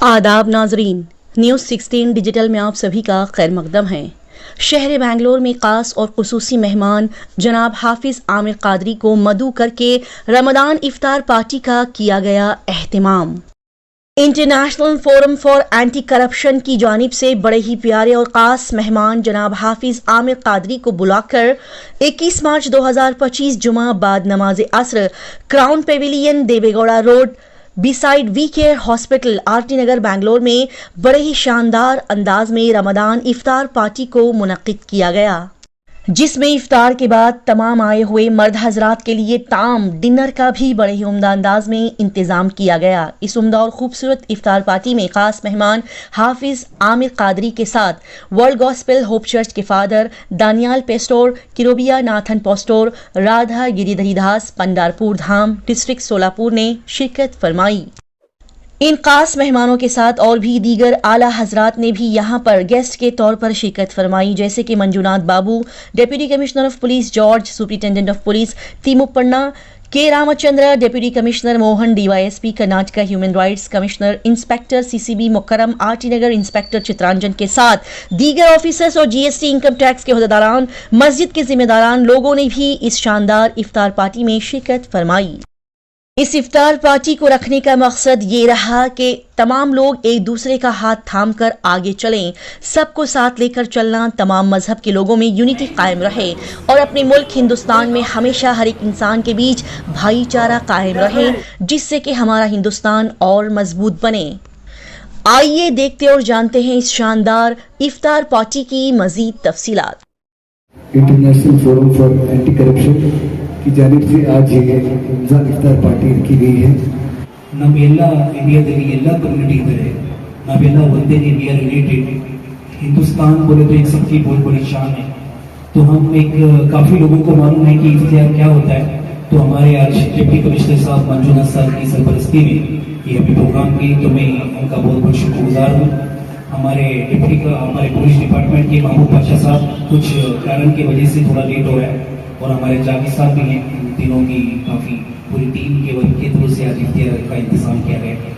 आदाब नाजरीन, news 16 digital में आप सभी का खैर मकदम है। शहर बेंगलोर में खास और खुसूसी मेहमान जनाब हाफिज आमिर कादरी को मदऊ करके रमदान इफ्तार पार्टी का किया गया एहतमाम। International forum for anti corruption की जानिब से बड़े ही प्यारे और खास मेहमान जनाब हाफिज आमिर कादरी को बुलाकर 21 मार्च 2025 जुमा बाद नमाज असर crown pavilion Deve Gowda road beside V care hospital RT Nagar Bangalore में बड़े ही शानदार अंदाज में रमदान इफ्तार पार्टी को मुनक्किद किया गया, जिसमें इफ्तार के बाद तमाम आए हुए मर्द हजरात के लिए ताम डिनर का भी बड़े ही उम्दा अंदाज में इंतजाम किया गया। इस उम्दा और खूबसूरत इफ्तार पार्टी में खास मेहमान हाफिज आमिर कादरी के साथ वर्ल्ड गॉस्पेल होप चर्च के फादर दानियाल पेस्टोर, किरोबिया नाथन पोस्टोर, राधा गिरिधरीदास पंडारपुर धाम डिस्ट्रिक्ट सोलापुर ने शिरकत फरमाई। इन खास मेहमानों के साथ और भी दीगर आला हजरात ने भी यहाँ पर गेस्ट के तौर पर शिरकत फरमाई, जैसे कि Manjunath Babu, deputy commissioner of police George, superintendent of police Timmappanna, K Ramachandra, deputy commissioner Mohan, DYSP Karnataka human rights commissioner, inspector CCB Mukaram, RT Nagar inspector Chitranjan के साथ दीगर ऑफिसर्स और जीएसटी इनकम टैक्स के अहदेदारान, मस्जिद के जिम्मेदारान लोगों ने भी इस शानदार इफ्तार पार्टी में शिरकत फरमाई। इस इफ्तार पार्टी को रखने का मकसद ये रहा कि तमाम लोग एक दूसरे का हाथ थामकर आगे चलें, सबको साथ लेकर चलना, तमाम मजहब के लोगों में यूनिटी कायम रहे और अपने मुल्क हिंदुस्तान में हमेशा हर एक इंसान के बीच भाईचारा कायम रहे, जिससे कि हमारा हिंदुस्तान और मजबूत बने। आइए देखते और जानते हैं इस शानदार इफ्तार पार्टी की मजीद तफसीलात। International forum for anti corruption की जानिब से आज ये रमजान इफ्तार पार्टी रखी गई है। ನಮ್ಮೆಲ್ಲ ಇಂಡಿಯಾದಲ್ಲಿ ಎಲ್ಲ कम्युनिटी इधर है, ನಾವೆಲ್ಲ ಒಂದೇ वी आर रिलेटेड। हिंदुस्तान बोले तो एक सबकी बहुत बड़ी शान है। तो हम एक काफी लोगों को मालूम है कि इफ्तार क्या होता है। तो हमारे आज डिप्टी कमिश्नर साहब मंजूनाथ साहब की सरपरस्ती में ये अभी प्रोग्राम की, तो मैं उनका बहुत बहुत शुक्रगुजार हूँ। हमारे पुलिस डिपार्टमेंट के महबूब बादशाह साहब कुछ कारण की वजह से थोड़ा लेट हो रहा है, और हमारे जाकिर साहब भी हैं। इन तीनों की काफी पूरी टीम के वर्क के थ्रू से आज इफ्तार का इंतजाम किया गया है।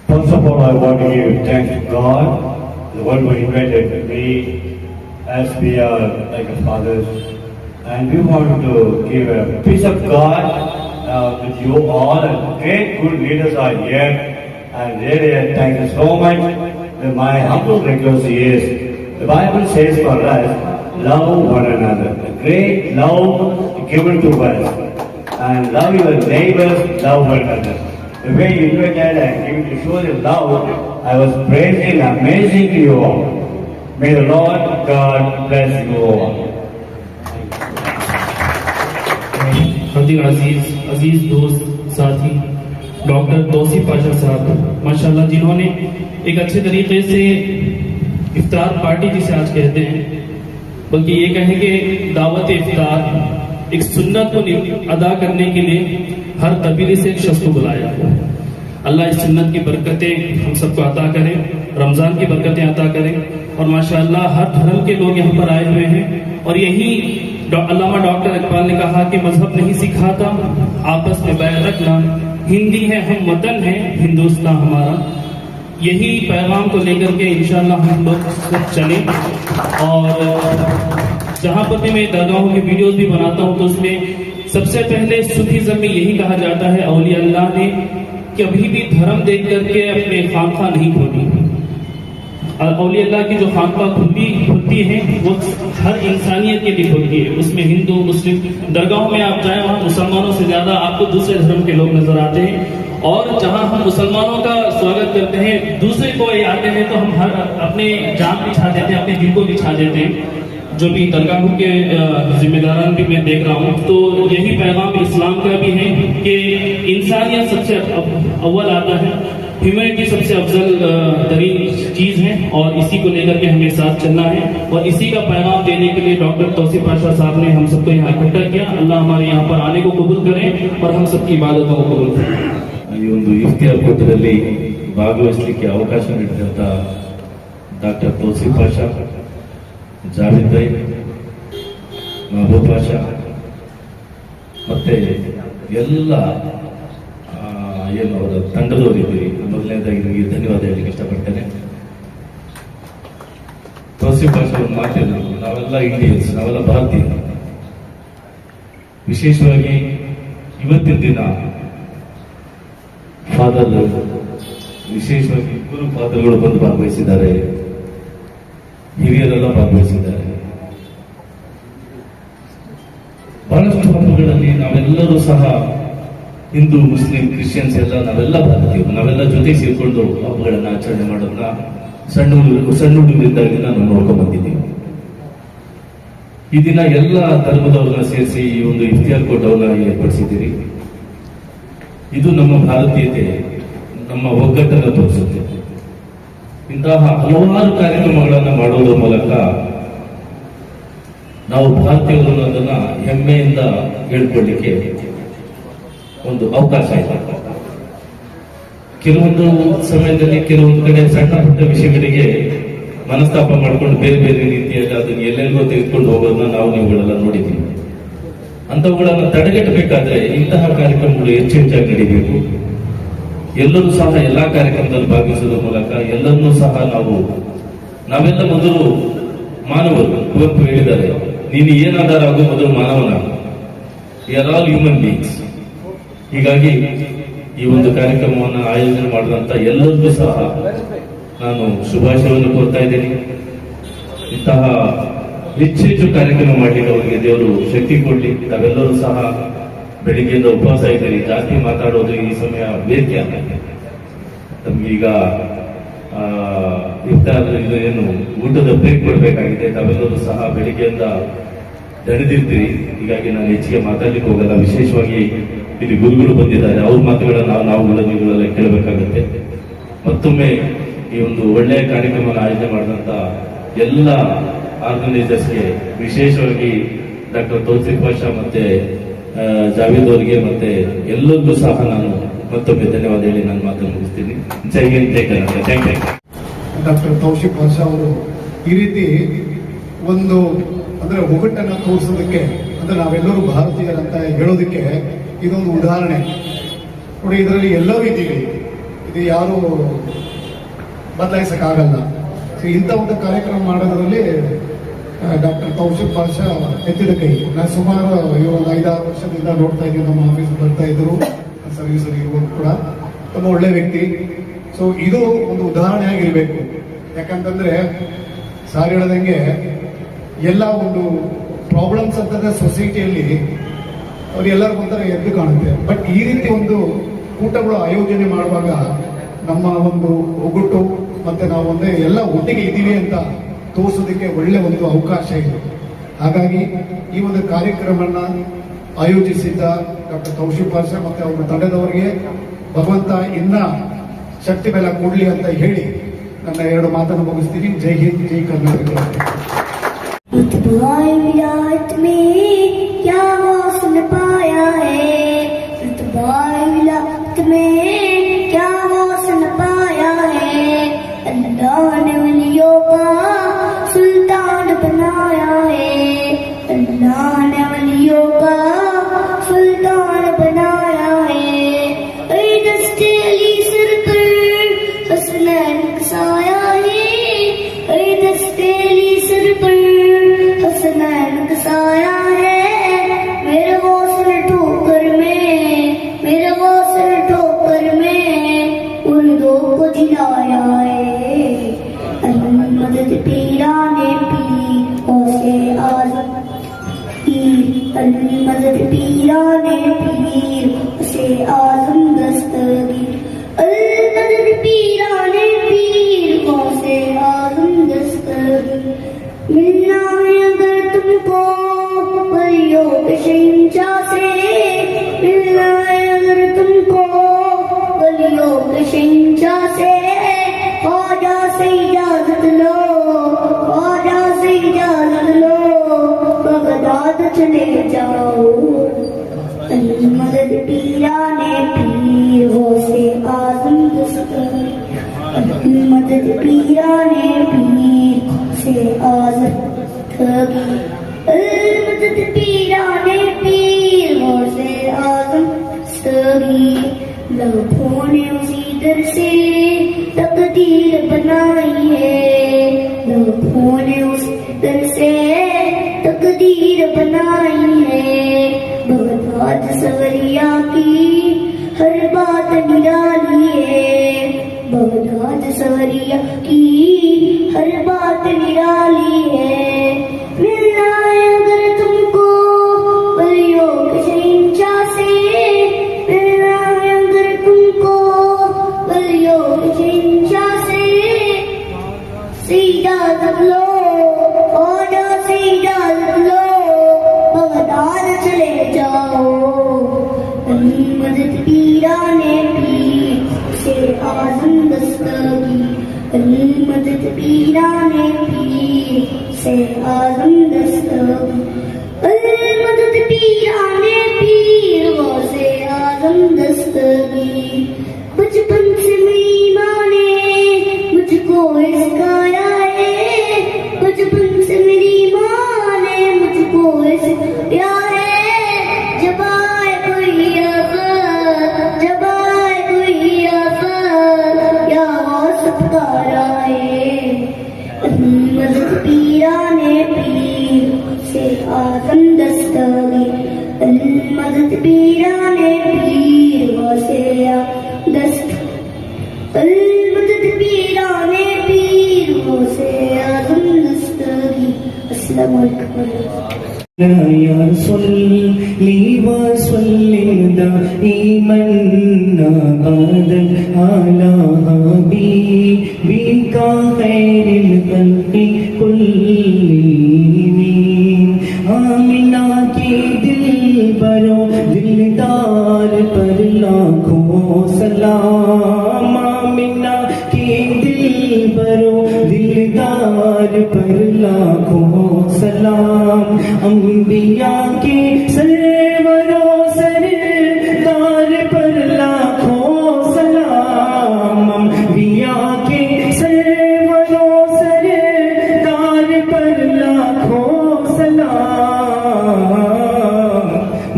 First of all, I want to give thanks to God, the one who invited me, as we are like a fathers, and we want to give a peace of God with you all, and great good leaders are here, and really thank you so much. My humble request is, the Bible says for us, love one another, a great love given to us, and love your neighbors, love one another. The way you invited and giving to show the love, I was praising, amazing to you all. May the Lord God bless you all. अजीज दोस्त साथी doctor Tauseef Pasha साहब माशाल्लाह, जिन्होंने एक अच्छे तरीके से इफ्तार party जिसे आज कहते हैं, बल्कि ये कहें कि दावत इफ्तार एक सुन्नत को अदा करने के लिए हर कबीले से एक शख्स को बुलाया। अल्लाह इस सुन्नत की बरकतें हम सबको अता करें, रमजान की बरकतें अता करें, और माशाल्लाह हर धर्म के लोग यहाँ पर आए हुए हैं। और यही अल्लामा डॉक्टर इकबाल ने कहा कि मजहब नहीं सिखाता, आपस में बैर रखना, हिंदी है हम वतन है हिंदुस्तान हमारा। यही पैगाम को लेकर के इंशाअल्लाह हम लोग चलें। और जहाँ पर भी मैं दरगाहों की वीडियोस भी बनाता हूँ, तो उसमें सबसे पहले सूफीज़्म में यही कहा जाता है, औलिया अल्लाह ने कभी भी धर्म देख करके अपने खानखा नहीं खोली। औलिया अल्लाह की जो खानखा खुलती है वो हर इंसानियत के लिए खुलती है। उसमें हिंदू मुस्लिम दरगाहों में आप जाए, वहाँ मुसलमानों से ज्यादा आपको दूसरे धर्म के लोग नजर आते हैं। और जहाँ हम मुसलमानों का स्वागत करते हैं, दूसरे कोई आते हैं तो हम हर अपने जान बिछा देते हैं, अपने दिल को बिछा देते हैं। जो भी दरगाहों के जिम्मेदारान भी मैं देख रहा हूँ, तो यही पैगाम इस्लाम का भी है कि इंसानियत सबसे अव्वल आता है, ह्यूमैनिटी सबसे अफजल तरीन चीज़ है और इसी को लेकर के हमें साथ चलना है। और इसी का पैगाम देने के लिए डॉक्टर तौसीफ पाशा साहब ने हम सबको यहाँ इकट्ठा किया। अल्लाह हमारे यहाँ पर आने को कबूल करें और हम सबकी इबादतों को कबूल करें। ಈ ಒಂದು ಇಫ್ತಿಯಾರ್ ಕೂಟದಲ್ಲಿ ಭಾಗವಹಿಸಲಿಕ್ಕೆ ಅವಕಾಶ ನೀಡಿದಂಥ ಡಾಕ್ಟರ್ ತೌಸೀಫ್ ಪಾಷಾ, ಜಾವೇದ್ ಭಾಯ್, ಮಹಬೂಬ್ ಪಾಷಾ ಮತ್ತೆ ಎಲ್ಲ ಏನು ಅವರ ತಂಡದವರಿದ್ದೀರಿ, ಮೊದಲನೇದಾಗಿ ನಿಮಗೆ ಧನ್ಯವಾದ ಹೇಳಲಿಕ್ಕೆ ಇಷ್ಟಪಡ್ತೇನೆ. ತೌಸೀಫ್ ಪಾಷಾ ಒಂದು ಮಾತಿಲ್ಲ, ನಾವೆಲ್ಲ ಇಂಡಿಯನ್ಸ್, ನಾವೆಲ್ಲ ಭಾರತೀಯರು. ವಿಶೇಷವಾಗಿ ಇವತ್ತಿನ ದಿನ ಫಾದರ್, ವಿಶೇಷವಾಗಿ ಗುರು ಫಾದರ್ಗಳು ಬಂದು ಭಾಗವಹಿಸಿದ್ದಾರೆ, ಹಿರಿಯರೆಲ್ಲ ಭಾಗವಹಿಸಿದ್ದಾರೆ. ಬಹಳಷ್ಟು ಹಬ್ಬಗಳಲ್ಲಿ ನಾವೆಲ್ಲರೂ ಸಹ ಹಿಂದೂ, ಮುಸ್ಲಿಂ, ಕ್ರಿಶ್ಚಿಯನ್ಸ್ ಎಲ್ಲ ನಾವೆಲ್ಲ ಭಾರತೀಯರು, ನಾವೆಲ್ಲ ಜೊತೆ ಸೇರಿಕೊಂಡು ಹಬ್ಬಗಳನ್ನ ಆಚರಣೆ ಮಾಡೋದನ್ನ ಸಣ್ಣ ಹುಡುಗರಿಂದಾಗಿ ನಾವು ನೋಡ್ಕೊಂಡು ಬಂದಿದ್ದೀವಿ. ಈ ದಿನ ಎಲ್ಲ ಧರ್ಮದವ್ರನ್ನ ಸೇರಿಸಿ ಈ ಒಂದು ಇಫ್ತಿಯಾರ್ ಕೂಟವನ್ನ ಏರ್ಪಡಿಸಿದ್ದೀರಿ. ಇದು ನಮ್ಮ ಭಾರತೀಯತೆ, ನಮ್ಮ ಒಗ್ಗಟ್ಟನ್ನು ತೋರಿಸುತ್ತೆ. ಇಂತಹ ಹಲವಾರು ಕಾರ್ಯಕ್ರಮಗಳನ್ನು ಮಾಡೋದ್ರ ಮೂಲಕ ನಾವು ಭಾರತೀಯರು ಅನ್ನೋದನ್ನ ಹೆಮ್ಮೆಯಿಂದ ಹೇಳ್ಕೊಳ್ಳಿಕ್ಕೆ ಒಂದು ಅವಕಾಶ ಇದೆ. ಕೆಲವೊಂದು ಸಮಯದಲ್ಲಿ ಕೆಲವೊಂದು ಕಡೆ ಸಣ್ಣ ಪುಟ್ಟ ವಿಷಯಗಳಿಗೆ ಮನಸ್ತಾಪ ಮಾಡ್ಕೊಂಡು ಬೇರೆ ಬೇರೆ ರೀತಿಯಲ್ಲಿ ಅದನ್ನು ಎಲ್ಲೆಲ್ಲೋ ತೆಗೆದುಕೊಂಡು ಹೋಗೋದನ್ನ ನಾವು ನೀವುಗಳೆಲ್ಲ ನೋಡಿದ್ದೀವಿ. ಅಂಥವುಗಳನ್ನು ತಡೆಗಟ್ಟಬೇಕಾದ್ರೆ ಇಂತಹ ಕಾರ್ಯಕ್ರಮಗಳು ಹೆಚ್ಚು ಹೆಚ್ಚಾಗಿ ನಡೀಬೇಕು. ಎಲ್ಲರೂ ಸಹ ಎಲ್ಲಾ ಕಾರ್ಯಕ್ರಮದಲ್ಲಿ ಭಾಗವಹಿಸುವ ಮೂಲಕ ಎಲ್ಲರನ್ನೂ ಸಹ ನಾವೆಲ್ಲ ಮೊದಲು ಮಾನವರು. ಕುವೆಂಪು ಹೇಳಿದ್ದಾರೆ, ನೀನು ಏನಾದರೂ ಆಗೋ ಮೊದಲು ಮಾನವನ. We are all human beings. ಹೀಗಾಗಿ ಈ ಒಂದು ಕಾರ್ಯಕ್ರಮವನ್ನು ಆಯೋಜನೆ ಮಾಡಿದಂತ ಎಲ್ಲರಿಗೂ ಸಹ ನಾನು ಶುಭಾಶಯವನ್ನು ಕೋರ್ತಾ ಇದ್ದೇನೆ. ಇಂತಹ ಹೆಚ್ಚು ಕಾರ್ಯಕ್ರಮ ಮಾಡಲಿಕ್ಕೆ ಅವರಿಗೆ ದೇವರು ಶಕ್ತಿ ಕೊಡ್ಲಿ. ತಾವೆಲ್ಲರೂ ಸಹ ಬೆಳಿಗ್ಗೆಯಿಂದ ಉಪವಾಸ ಇದ್ದೀರಿ, ಜಾಸ್ತಿ ಮಾತಾಡೋದು ಈ ಸಮಯ ವೇದಿಕೆ ಆಗ್ತದೆ. ನಮ್ಗೀಗ ಏನು ಊಟದ ಬ್ರೇಕ್ ಕೊಡಬೇಕಾಗಿದೆ. ತಾವೆಲ್ಲರೂ ಸಹ ಬೆಳಿಗ್ಗೆಯಿಂದ ದಣಿದಿರ್ತೀರಿ, ಹೀಗಾಗಿ ನಾನು ಹೆಚ್ಚಿಗೆ ಮಾತಾಡ್ಲಿಕ್ಕೆ ಹೋಗಲ್ಲ. ವಿಶೇಷವಾಗಿ ಇಲ್ಲಿ ಗುರುಗಳು ಬಂದಿದ್ದಾರೆ, ಅವ್ರ ಮಾತುಗಳನ್ನ ನೀವುಗಳೆಲ್ಲ ಕೇಳಬೇಕಾಗುತ್ತೆ. ಮತ್ತೊಮ್ಮೆ ಈ ಒಂದು ಒಳ್ಳೆಯ ಕಾರ್ಯಕ್ರಮವನ್ನು ಆಯೋಜನೆ ಮಾಡಿದಂತ ಎಲ್ಲ ಆರ್ಗನೈಸರ್ಸ್ಗೆ, ವಿಶೇಷವಾಗಿ ಡಾಕ್ಟರ್ ತೌಸೀಫ್ ಪಾಷಾ ಮತ್ತೆ ಜಾವೇದ್ ಅವರಿಗೆ ಮತ್ತೆ ಎಲ್ಲರಿಗೂ ಸಹ ನಾನು ಮತ್ತೊಮ್ಮೆ ಧನ್ಯವಾದ ಹೇಳಿ ನಾನು ಮಾತನ್ನು ಮುಗಿಸ್ತೀನಿ. Jai Hind, Jai Karnataka. Thank you. Doctor Tauseef Pasha ಅವರು ಈ ರೀತಿ ಒಂದು ಅಂದ್ರೆ ಒಗ್ಗಟ್ಟನ್ನು ತೋರಿಸೋದಕ್ಕೆ, ಅಂದ್ರೆ ನಾವೆಲ್ಲರೂ ಭಾರತೀಯರಂತ ಹೇಳೋದಕ್ಕೆ ಇದೊಂದು ಉದಾಹರಣೆ ನೋಡಿ. ಇದರಲ್ಲಿ ಎಲ್ಲರೂ ಇದ್ದೀವಿ, ಇದು ಯಾರು ಬದಲಾಯಿಸಕ್ಕಾಗಲ್ಲ. ಇಂಥ ಒಂದು ಕಾರ್ಯಕ್ರಮ ಮಾಡೋದ್ರಲ್ಲಿ ಡಾಕ್ಟರ್ ತೌಸೀಫ್ ಪಾಷಾ ಎತ್ತಿದ ಕೈ. ನಾನು ಸುಮಾರು 5-6 ವರ್ಷದಿಂದ ನೋಡ್ತಾ ಇದ್ದೀನಿ, ನಮ್ಮ ಆಫೀಸ್ ಬರ್ತಾ ಇದ್ರು, ಸರ್ವಿಸ್ ಇರುವುದು ಕೂಡ ತುಂಬ ಒಳ್ಳೆ ವ್ಯಕ್ತಿ. ಸೊ ಇದು ಒಂದು ಉದಾಹರಣೆ ಆಗಿರ್ಬೇಕು. ಯಾಕಂತಂದ್ರೆ ಸಾರ್ ಹೇಳದಂಗೆ ಎಲ್ಲ ಒಂದು ಪ್ರಾಬ್ಲಮ್ಸ್ ಅಂತಂದ್ರೆ ಸೊಸೈಟಿಯಲ್ಲಿ ಅವ್ರೆಲ್ಲರಿಗೂ ಒಂಥರ ಎದ್ದು ಕಾಣುತ್ತೆ. ಬಟ್ ಈ ರೀತಿ ಒಂದು ಕೂಟಗಳು ಆಯೋಜನೆ ಮಾಡುವಾಗ ನಮ್ಮ ಒಂದು ಒಗ್ಗಟ್ಟು ಮತ್ತೆ ನಾವು ಒಂದೇ ಎಲ್ಲ ಒಟ್ಟಿಗೆ ಇದ್ದೀವಿ ಅಂತ ತೋರಿಸೋದಕ್ಕೆ ಒಳ್ಳೆ ಒಂದು ಅವಕಾಶ ಇದೆ. ಹಾಗಾಗಿ ಈ ಒಂದು ಕಾರ್ಯಕ್ರಮನ ಆಯೋಜಿಸಿದ್ದ ಡಾಕ್ಟರ್ ತೌಸೀಫ್ ಪಾಷಾ ಮತ್ತೆ ಅವರ ತಂಡದವರಿಗೆ ಭಗವಂತ ಇನ್ನ ಶಕ್ತಿ ಬೆಲೆ ಕೊಡ್ಲಿ ಅಂತ ಹೇಳಿ ನನ್ನ 2 ಮಾತನ್ನು ಮುಗಿಸ್ತೀನಿ. ಜೈ ಹಿಂದ್, ಜೈ ಕರ್ನಾಟಕ. विलायत में क्या हौसला पाया है, विलायत में क्या हौसला पाया है। अल्लाह ने वलियों का सुल्तान बनाया है, अल्लाह ने वलियों का सुल्तान बनाया है। दस्ते अली सिर पर हसनैन कसाया है, दस्ते अली सिर पर हसनैन कसाया है। मेरे हौसले ठोकर में उर्दू को जिलाया है। मदद पीरा ने पीर हौसले आजम पीर, मदद पीरा ने पीर हौसले आजम दस्तगीर। मदद पीरा ने चले जाओ। मदद पीराने पीर गौसे आज़म दस्तगी, मदद पीराने पीर गौसे आज़म दस्तगी, मदद पीराने पीर गौसे आज़म दस्तगी। लम्हों ने उसी दर से तकदीर बनाई है, लम्हों ने उसी दर से तकदीर बनाई है। बगदाद सवरिया की हर बात निराली है, बगदाद सवरिया की हर बात निराली है। मिलना है अगर तुमको वलियों के शहंशाह से, मिलना है अगर तुमको वलियों के शहंशाह से। सीधा तक लो और सीधा तक लो, बगदाद चले जाओ। मदद पीराने पीर से आज़म दस्तगी, मदद पीराने पीर से आज़म दस्तगी, मदद पीराने पीर से आज़म दस्तगी। बचपन से मेरी माँ ने मुझको सिखाया है, बचपन से मेरी माँ ने मुझको सिखाया है। जब आए कोई आफत, जब आए कोई आफत, या सब ताराए। मदद पीराने पीर से आज़म दस्तगी, मदद पीराने पीर से मदद पीराने पीर से आज़म दस्तगी। अस्सलाम वालेकुम। या सल्ली व सल्लिम दाइमन अबदन अला हबीबिका खैरिल खल्क़ि कुल्लिहिम। आमिना के दिल बरो दिलदार पर लाखों सलाम, आमिना के दिल बरो दिलदार पर लाखों सलाम। अंबिया के सरवरो सरदार पर लाखों सलाम, अंबिया के सरवरो सरदार पर लाखों सलाम।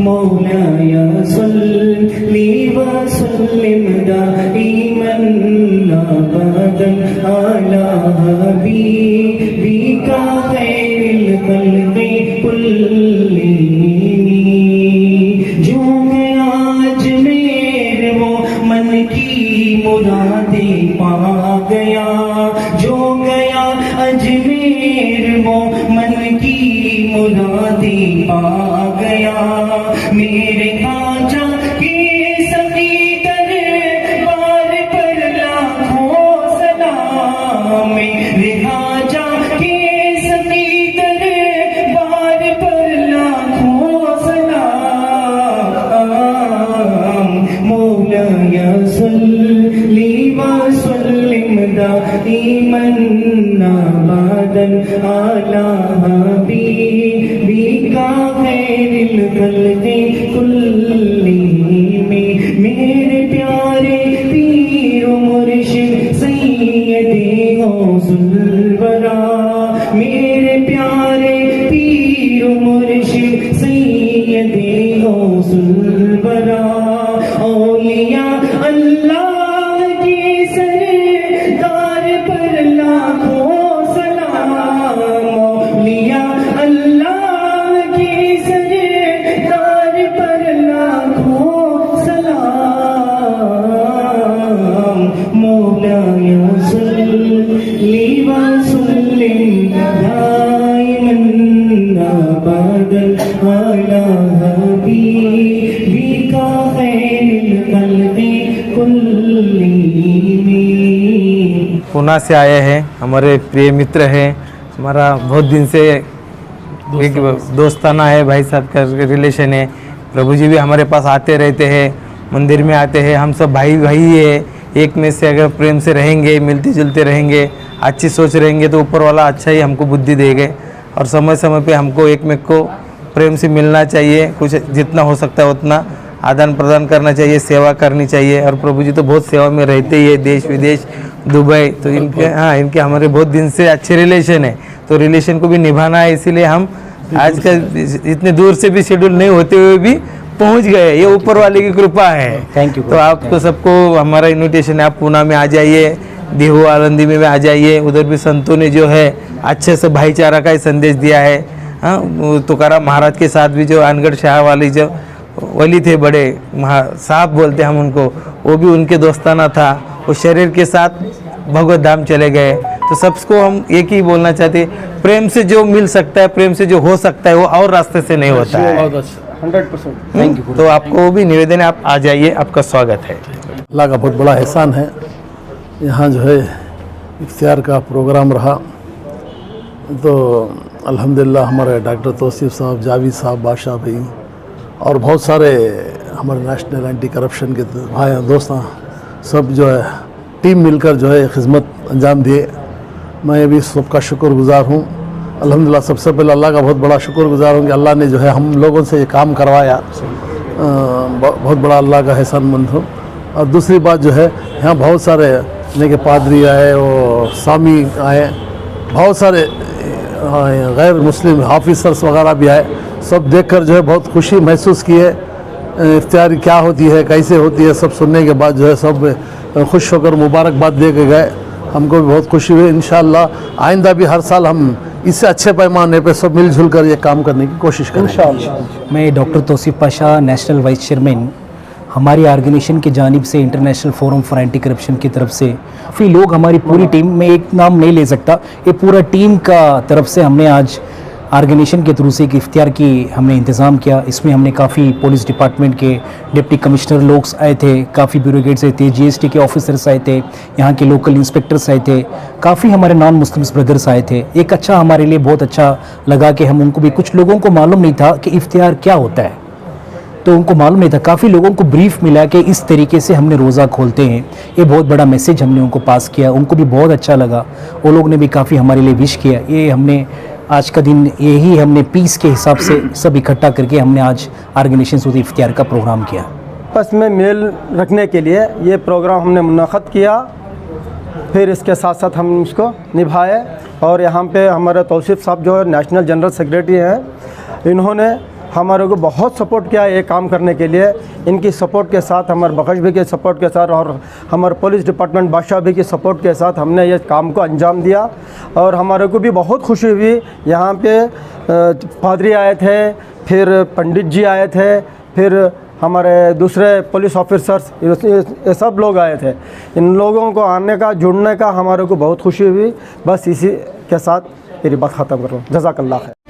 मौलाया सल्ली व सल्लिम दाइमन अबदन अला हबीबिका खैरिल खल्क़ि कुल्लिहिम। जो गया अजमेर वो मन की मुरादें पा गया, जो गया अजमेर वो मन की मुरादें पा गया। मेरे खाजा के सभी दरबार पर लाखों सलाम, मेरे खाजा के सभी दरबार पर लाखों सलाम। मौलाया सल्ली व सल्लिम दाइमन अबदन अला हबीबिका खैरिल खल्क़ि कुल्लिहिम। मेरे प्यारे पीर मुर्शिद सैयदे गौसुल वरा, मेरे प्यारे पीर मुर्शिद सैयदे गौसुल वरा। औलिया अल्लाह के सरदार पर लाखों सलाम, औलिया अल्लाह के सरदार पर लाखों सलाम। मौलाया सल्ली व सल्लिम दाइमन अबदन अला हबीबिका खैरिल खल्क़ि कुल्लिहिम। पूना से आए हैं, हमारे प्रिय मित्र हैं, हमारा बहुत दिन से एक दोस्ताना है, भाई साहब का रिलेशन है। प्रभु जी भी हमारे पास आते रहते हैं, मंदिर में आते हैं, हम सब भाई भाई है। एक में से अगर प्रेम से रहेंगे, मिलते जुलते रहेंगे, अच्छी सोच रहेंगे तो ऊपर वाला अच्छा ही हमको बुद्धि देंगे और समय समय पे हमको एक में को प्रेम से मिलना चाहिए, कुछ जितना हो सकता है उतना आदान प्रदान करना चाहिए, सेवा करनी चाहिए। और प्रभु जी तो बहुत सेवा में रहते ही है, देश विदेश, दुबई, तो इनके हमारे बहुत दिन से अच्छे रिलेशन है, तो रिलेशन को भी निभाना है। इसीलिए हम आज का इतने दूर से भी शेड्यूल नहीं होते हुए भी पहुंच गए, ये ऊपर वाले की कृपा है। Thank you. तो आपको सबको हमारा इन्विटेशन है, आप पूना में आ जाइए, देहू आलंदी में आ जाइए। उधर भी संतों ने जो है अच्छे से भाईचारा का ही संदेश दिया है। तुकाराम महाराज के साथ भी जो अनगढ़ शाह वाली जो वली थे, बड़े साहब बोलते हम उनको, वो भी उनके दोस्ताना था, वो शरीर के साथ भगवत धाम चले गए। तो सबको हम एक ही बोलना चाहते हैं, प्रेम से जो मिल सकता है, प्रेम से जो हो सकता है, वो और रास्ते से नहीं होता है। 100%। Thank you. तो आपको भी निवेदन है, आप आ जाइए, आपका स्वागत है। अल्लाह का बहुत बड़ा एहसान है, यहाँ जो है इफ्तियार का प्रोग्राम रहा, तो अल्हम्दुलिल्लाह हमारे डॉक्टर तौसीफ साहब, जावेद साहब, बादशाह भाई और बहुत सारे हमारे नेशनल एंटी करप्शन के भाई दोस्त सब जो है टीम मिलकर जो है खिदमत अंजाम दिए। मैं भी सबका शुक्रगुजार हूँ। अल्हम्दुलिल्लाह सबसे पहले अल्लाह का बहुत बड़ा शुक्रगुजार हूँ कि अल्लाह ने जो है हम लोगों से ये काम करवाया, बहुत बड़ा अल्लाह का एहसानमंद हूँ। और दूसरी बात जो है, यहाँ बहुत सारे यानी कि पादरी आए और सामी आए, बहुत सारे गैर मुस्लिम ऑफिसर्स वगैरह भी आए, सब देखकर जो है बहुत खुशी महसूस की है। इफ्तियार क्या होती है, कैसे होती है, सब सुनने के बाद जो है सब खुश होकर मुबारकबाद दे के गए। हमको भी बहुत खुशी हुई। इंशाअल्लाह आइंदा भी हर साल हम इससे अच्छे पैमाने पे सब मिलजुल कर ये काम करने की कोशिश करेंगे इंशाअल्लाह। मैं doctor Tauseef Pasha, national vice chairman, हमारी ऑर्गेनाइजेशन की जानिब से international forum for anti corruption की तरफ से काफ़ी लोग, हमारी पूरी टीम में एक नाम नहीं ले सकता, ये पूरा टीम का तरफ से हमने आज ऑर्गेनाइजेशन के थ्रू से एक इफ्तियार की हमने इंतज़ाम किया। इसमें हमने काफ़ी पुलिस डिपार्टमेंट के डिप्टी कमिश्नर लोग आए थे, काफ़ी ब्यूरोक्रेट्स आए थे, जीएसटी के ऑफिसर्स आए थे, यहाँ के लोकल इंस्पेक्टर्स आए थे, काफ़ी हमारे नॉन मुस्लिम्स ब्रदर्स आए थे। एक अच्छा हमारे लिए बहुत अच्छा लगा कि हम उनको भी, कुछ लोगों को मालूम नहीं था कि इफ्तियार क्या होता है, तो उनको मालूम नहीं था। काफ़ी लोगों को ब्रीफ मिला कि इस तरीके से हमने रोज़ा खोलते हैं, ये बहुत बड़ा मैसेज हमने उनको पास किया, उनको भी बहुत अच्छा लगा। वो लोग ने भी काफ़ी हमारे लिए विश किया। ये हमने आज का दिन यही हमने पीस के हिसाब से सब इकट्ठा करके हमने आज ऑर्गेनाइजेशन सूद इफ्तियार का प्रोग्राम किया। आपस में मेल रखने के लिए ये प्रोग्राम हमने मुनक़द किया, फिर इसके साथ साथ हम इसको निभाए। और यहाँ पे हमारे तौसीफ साहब जो है नेशनल जनरल सेक्रेटरी हैं, इन्होंने हमारे को बहुत सपोर्ट किया ये काम करने के लिए। इनकी सपोर्ट के साथ, हमारे बख्श भी के सपोर्ट के साथ और हमारे पुलिस डिपार्टमेंट बादशाह भी की सपोर्ट के साथ हमने ये काम को अंजाम दिया। और हमारे को भी बहुत खुशी हुई। यहाँ पे पादरी आए थे, फिर पंडित जी आए थे, फिर हमारे दूसरे पुलिस ऑफिसर्स, ये सब लोग आए थे। इन लोगों को आने का, जुड़ने का हमारे को बहुत खुशी हुई। बस इसी के साथ मेरी बात ख़त्म कर रहा हूँ। जज़ाकल्लाह खैर।